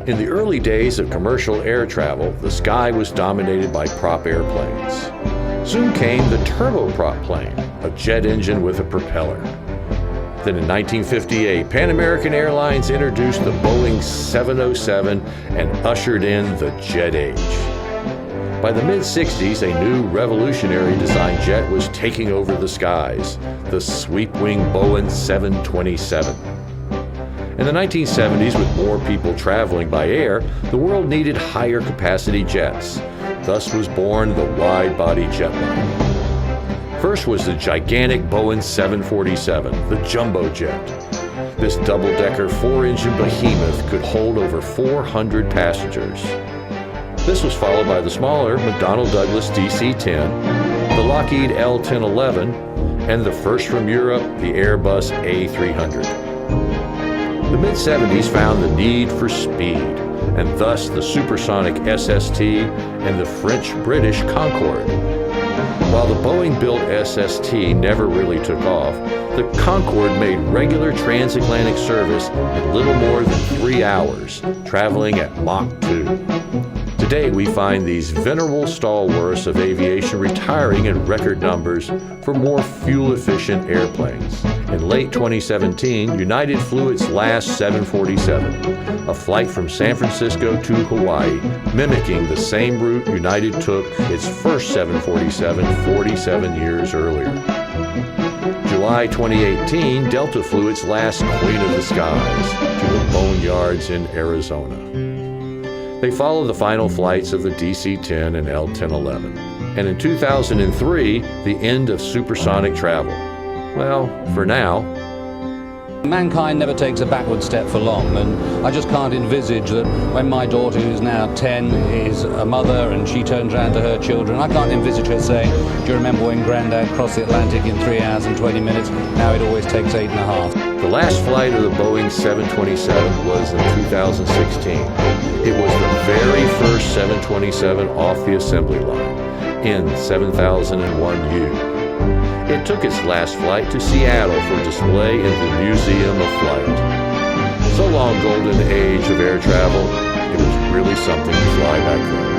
In the early days of commercial air travel, the sky was dominated by prop airplanes. Soon came the turboprop plane, a jet engine with a propeller. Then in 1958, Pan American Airlines introduced the Boeing 707 and ushered in the jet age. By the mid-60s, a new revolutionary design jet was taking over the skies, the sweep-wing Boeing 727. In the 1970s, with more people traveling by air, the world needed higher capacity jets. Thus was born the wide-body jetliner. First was the gigantic Boeing 747, the jumbo jet. This double-decker four-engine behemoth could hold over 400 passengers. This was followed by the smaller McDonnell Douglas DC-10, the Lockheed L-1011, and the first from Europe, the Airbus A300. The mid-70s found the need for speed, and thus the supersonic SST and the French-British Concorde. While the Boeing-built SST never really took off, the Concorde made regular transatlantic service in little more than 3 hours, traveling at Mach 2. Today we find these venerable stalwarts of aviation retiring in record numbers for more fuel-efficient airplanes. In late 2017, United flew its last 747, a flight from San Francisco to Hawaii, mimicking the same route United took its first 747 47 years earlier. July 2018, Delta flew its last Queen of the Skies to the Boneyards in Arizona. They followed the final flights of the DC-10 and L-1011. And in 2003, the end of supersonic travel. Well, for now. Mankind never takes a backward step for long, and I just can't envisage that when my daughter, who's now 10, is a mother and she turns around to her children, I can't envisage her saying, do you remember when Grandad crossed the Atlantic in 3 hours and 20 minutes? Now it always takes 8.5. The last flight of the Boeing 727 was in 2016. It was the very first 727 off the assembly line, in 7001U. It took its last flight to Seattle for display in the Museum of Flight. So long, golden age of air travel, it was really something to fly back then.